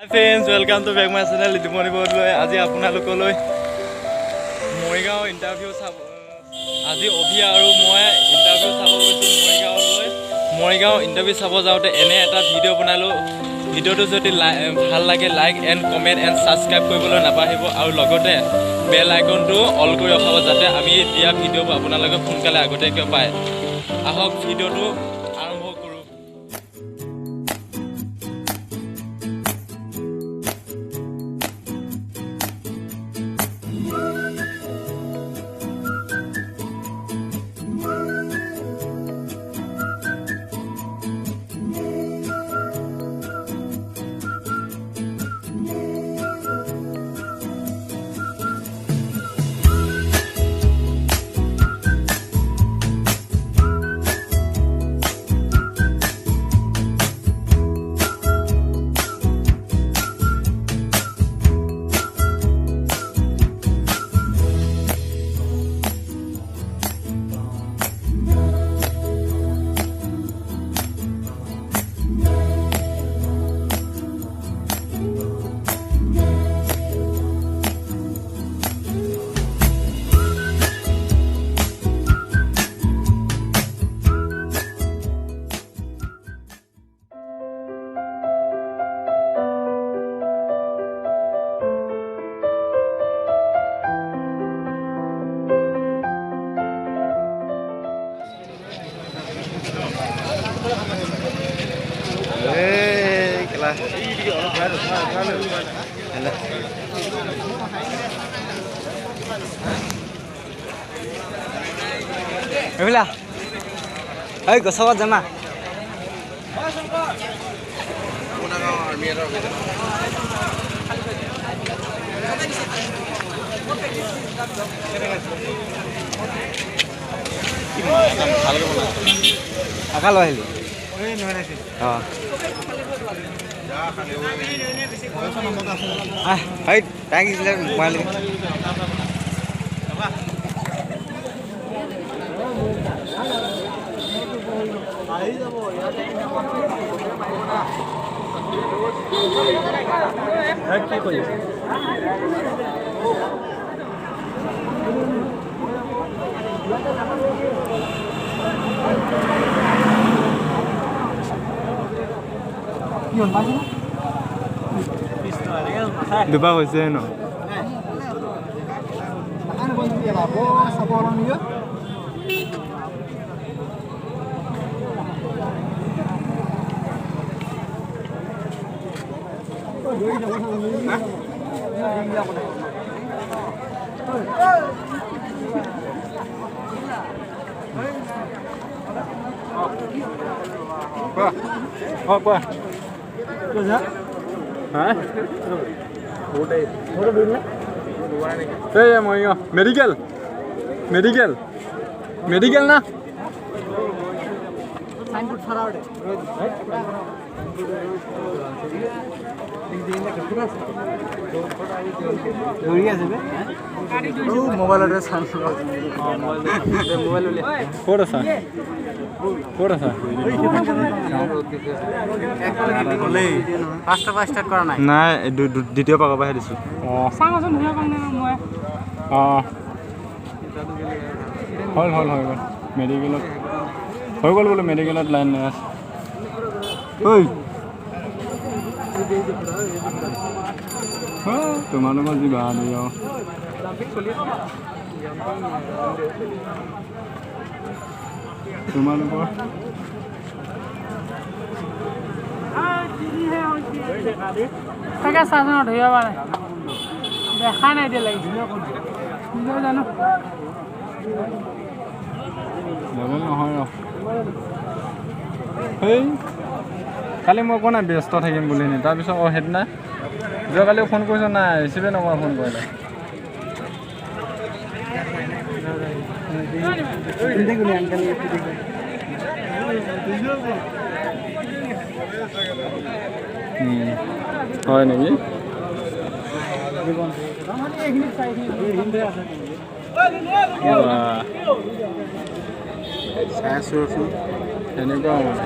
Friends, welcome to back my channel. Lidumoni bodloi aji apunalokoi Moigaon interview sab aji obia aru moi interview sabo goisu Moigaon loi Moigaon interview sabo jaote ene eta video banalo video to jodi bhal lage like and comment and subscribe koribolo napahibo aru logote bell icon to all kori rakhabo jate ami dia video apunaloke sonkale agote ke pai ahok video to Bila, ayo ke sawat jama. Akal wahili. Ayo, thank you sir. Malik. Duba hoise no. Apa? Hah? Hey, Moiga. Medical na? Mobile address First kora nai. নাই দ্বিতীয় পাক পাহে দিছো Sangason huya kanne moi. হল মেডিকেলত হৈ গল বলে মেডিকেলত line নাই আছে ঐ তোমালোকৰ যি বাদ দিও তোমালোকৰ Kaga sajon dhuya ba nai. Dekha nai de lagi. Nijo jano. Level নহয় হেই কালি মই কোনা ব্যস্ত থাকিম বুলি নি তাৰ পিছত হেদনা যোৱাকালি ফোন কৰিছ না ৰিচিভে নকৰা ফোন কৰিলে হয় নেকি এনেকুৱা মানে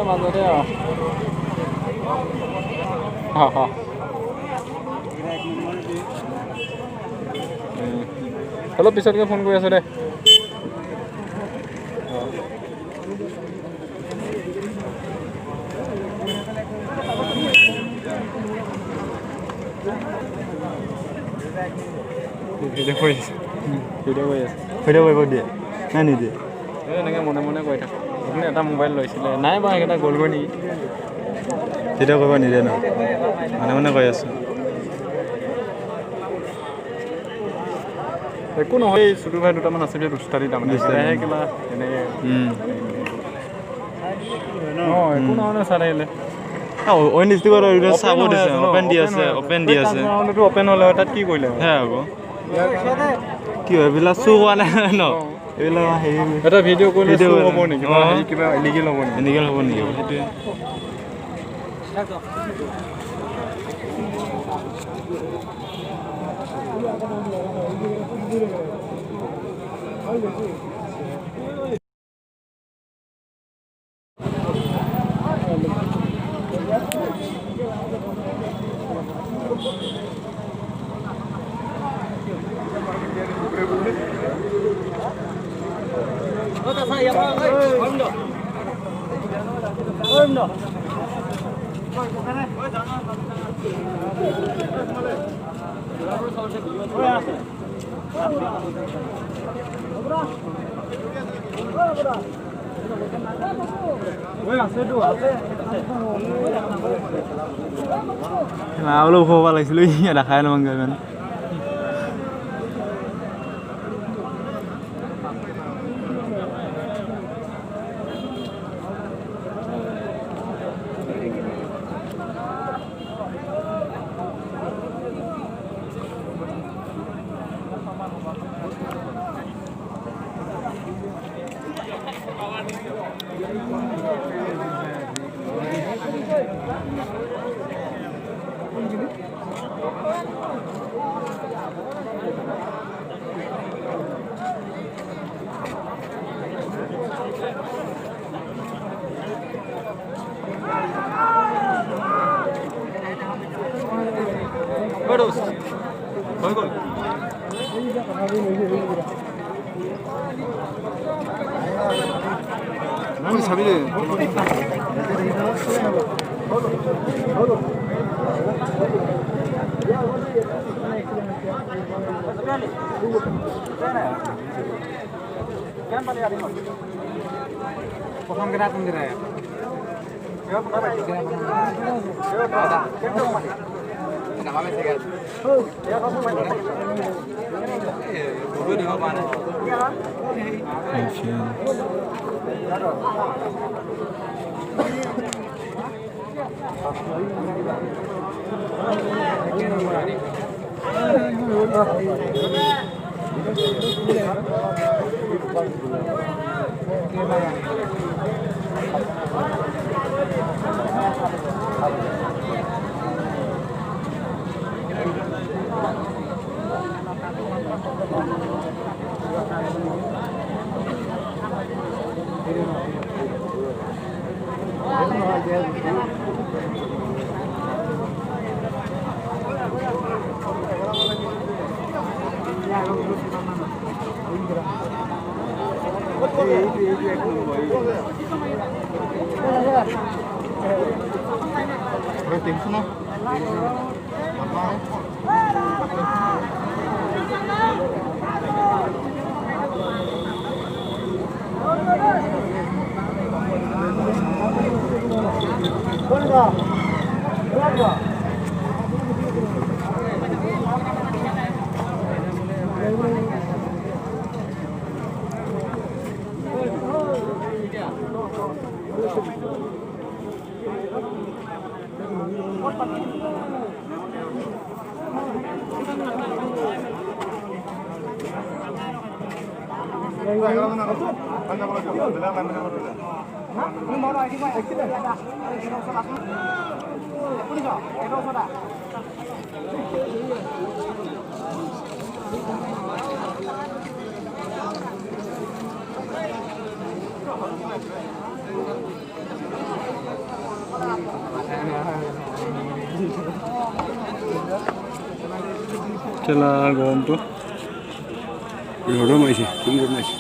মাজতে আৰু অলপ পিছতকৈ ফোন কৰি আছোঁ দে ভিডিঅ' কৰি আছে ভিডিঅ' কৰিব দিয়ে নাই নিদিয়ে এনেকৈ মনে মনে কৰি থাকোঁ আপুনি এটা মোবাইল লৈছিলে নাই বাৰু সেইকেইটা গ'লগৈ নেকি ভিডিঅ' কৰিব নিদিয়ে ন মনে মনে কৈ আছোঁ একো নহয় এই চুটু ভাই দুটামান আছিলে দুষ্টাৰি তাৰমানে কিবা এনেকৈ অঁ একো নহয় ন চাই থাকিলে অইন ডিষ্ট্ৰিক্টত চাব দিছে অপেন দি আছে অপেন হ'লে তাত কি কৰিলে সেয়া আকৌ কি হয় এইবিলাক শ্ব' হোৱা নাই ন এইবিলাক হেৰি এটা ভিডিঅ' কৰিলে শ্ব' হ'ব নেকি কিবা ইলিগেল হ'ব নেকি সেইটোৱে অলপ হ'ব লাগিছিল দেখাই নমংগে ইমান হৈ গ'ল চাবি প্ৰথম কেইটা কোন দিনা কেলা গৰমটো ৰ'দো মাৰিছে কি ৰ'দ মাৰিছে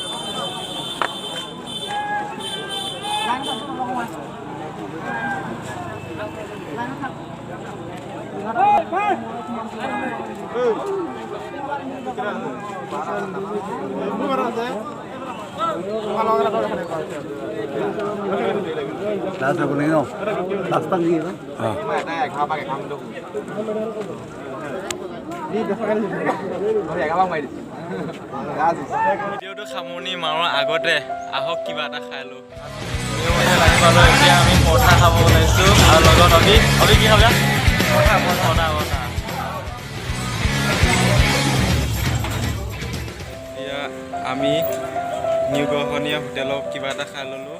Lahat na po ninyo. Last pang dito. ভিডিঅ'টো সামৰণি মাৰাৰ আগতে আহক কিবা এটা খাই লওঁ লাগি পালোঁ এতিয়া আমি পৰঠা খাব ওলাইছোঁ আৰু লগত অভি কি খাবা পৰঠা এতিয়া আমি নিউ গহনীয়া হোটেলত কিবা এটা খাই ল'লোঁ